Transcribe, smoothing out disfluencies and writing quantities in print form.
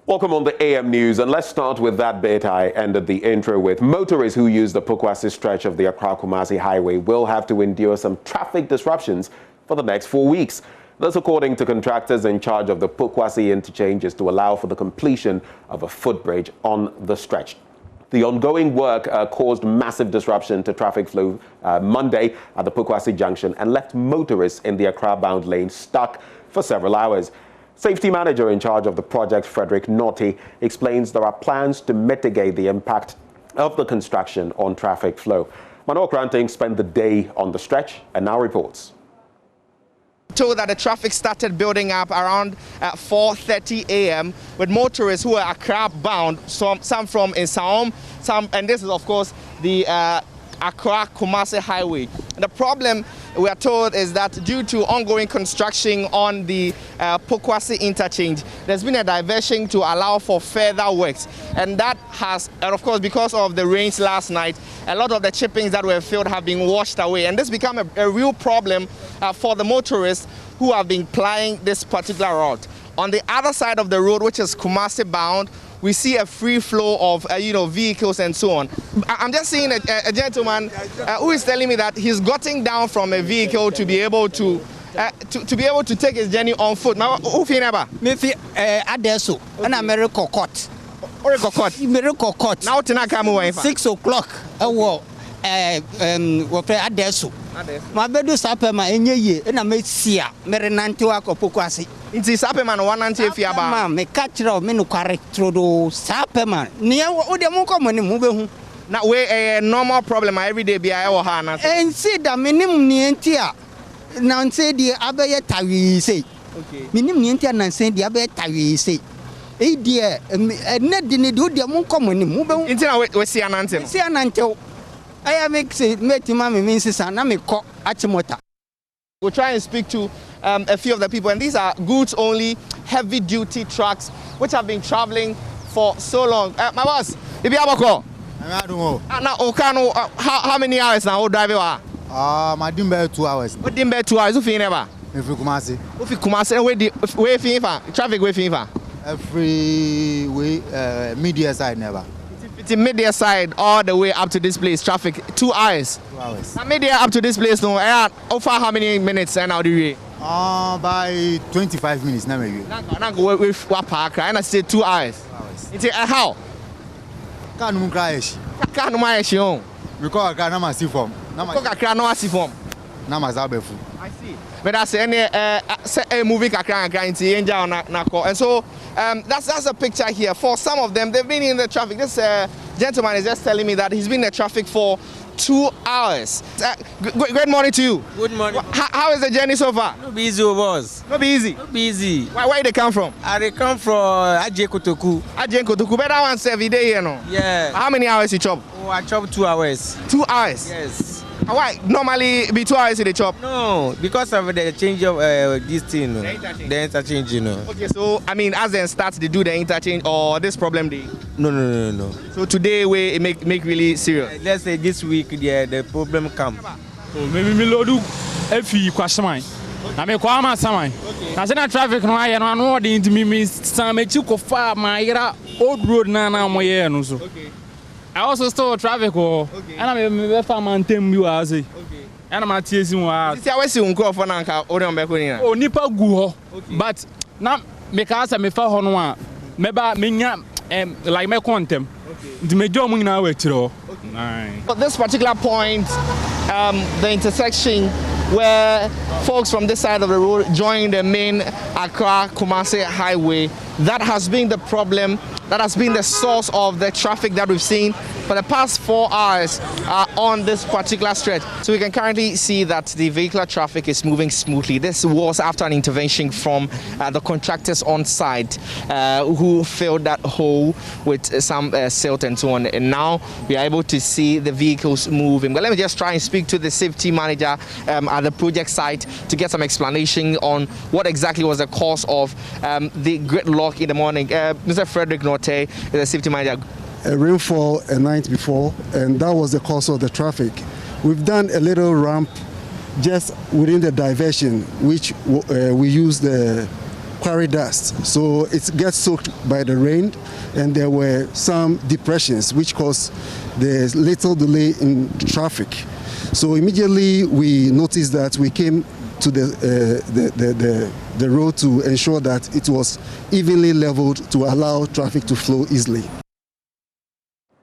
Welcome on the AM News, and let's start with that bit I ended the intro with. Motorists who use the Pokuase stretch of the Accra-Kumasi highway will have to endure some traffic disruptions for the next 4 weeks. That's according to contractors in charge of the Pokuase interchanges to allow for the completion of a footbridge on the stretch. The ongoing work caused massive disruption to traffic flow Monday at the Pokuase junction and left motorists in the Accra-bound lane stuck for several hours. Safety manager in charge of the project, Frederick Norty, explains there are plans to mitigate the impact of the construction on traffic flow. Mano Kranting spent the day on the stretch and now reports. Told that the traffic started building up around 4:30 a.m. with motorists who are Accra bound, some from Insaom, and this is of course the Accra-Kumasi highway. The problem, we are told, is that due to ongoing construction on the Pokuase interchange, there's been a diversion to allow for further works, and that has, and of course because of the rains last night, a lot of the chippings that were filled have been washed away, and this become a real problem for the motorists who have been plying this particular route. On the other side of the road, which is Kumasi bound, we see a free flow of vehicles and so on. I'm just seeing a gentleman who is telling me that he's gotten down from a vehicle to be able to take his journey on foot. Now, who feel never? Me fi adesso. Na America court. America court. America court. Now tina come away. 6 o'clock. Wo fe adesso. Ma bedu sape ma enye ye na me sia. Mere nante wa ko Pokuase. Inti sape man wanante efia ba. Ma me catchro me no kware trodo sape man. Ni wo de mo ko mo ni mo be hu. Na we a normal problem every day be I ha na. Ensi da minim ni enti a. Na nse di abeye tawi sei. Okay. Minim ni enti a na nse di abeye tawi sei. E di ne di ne do de mo ko mo ni mo be hu. Inti na we si anante no. Si anante. I make say metima me means na me ko achimota. We'll try and speak to a few of the people, and these are goods only heavy duty trucks which have been traveling for so long. My boss, if you have a call. I don't know. Now, Okano, how many hours now? Drive you are? My dimbe 2 hours. What dimbe 2 hours? Who feel never? If you Kumasi. If you Kumasi, where feel traffic where feel? Every way, media side never. It's in media side all the way up to this place. Traffic 2 hours. 2 hours. Now media up to this place no. Over how many minutes and how do you? By 25 minutes now maybe. Now go with what park? I say 2 hours. 2 hours. It's how? Can't move crash. Can't move crash on. Because I can't see form. Kakra no see form. Na mazabefu. I see. But that's any movie kakra into angel na call. And so that's a picture here. For some of them, they've been in the traffic. This gentleman is just telling me that he's been in the traffic for 2 hours. Great morning to you. Good morning. How is the journey so far? No be easy, boss. Not be easy. No be easy. Where they come from? They come from Ajekotoku. Ajekotoku. But that one's every day, you know. Yeah. How many hours you chop? Oh, I chop 2 hours. 2 hours. Yes. Why? Normally be 2 hours in the chop. No, because of the change of this thing. The interchange, you know. Okay, so I mean, as they start to do the interchange or this problem day. No. So today we make really serious. Let's say this week, the problem come. Maybe me loadu efi kwasamai. Na me kwa ma samai. Na se na traffic no aye no no de ntimi me samechi ko fa maira old road na mo ye no so. Okay. I also stole traffic and I'm a farmer and you are say. And I'm at teasing was. See, I was soon call for Nanka or Beconia. Oh, Nipa Guho. But now, because I'm a far honor, maybe Minya like my quantum. The major now way to. But this particular point, the intersection where folks from this side of the road join the main Accra-Kumasi highway, that has been the problem. That has been the source of the traffic that we've seen for the past 4 hours on this particular stretch. So we can currently see that the vehicular traffic is moving smoothly. This was after an intervention from the contractors on site who filled that hole with some silt and so on. And now we are able to see the vehicles moving. But let me just try and speak to the safety manager at the project site to get some explanation on what exactly was the cause of the gridlock in the morning. Mr. Frederick Norty is the safety manager. A rainfall a night before, and that was the cause of the traffic. We've done a little ramp just within the diversion, which we use the quarry dust. So it gets soaked by the rain, and there were some depressions which caused the little delay in traffic. So immediately we noticed that we came to the road to ensure that it was evenly leveled to allow traffic to flow easily.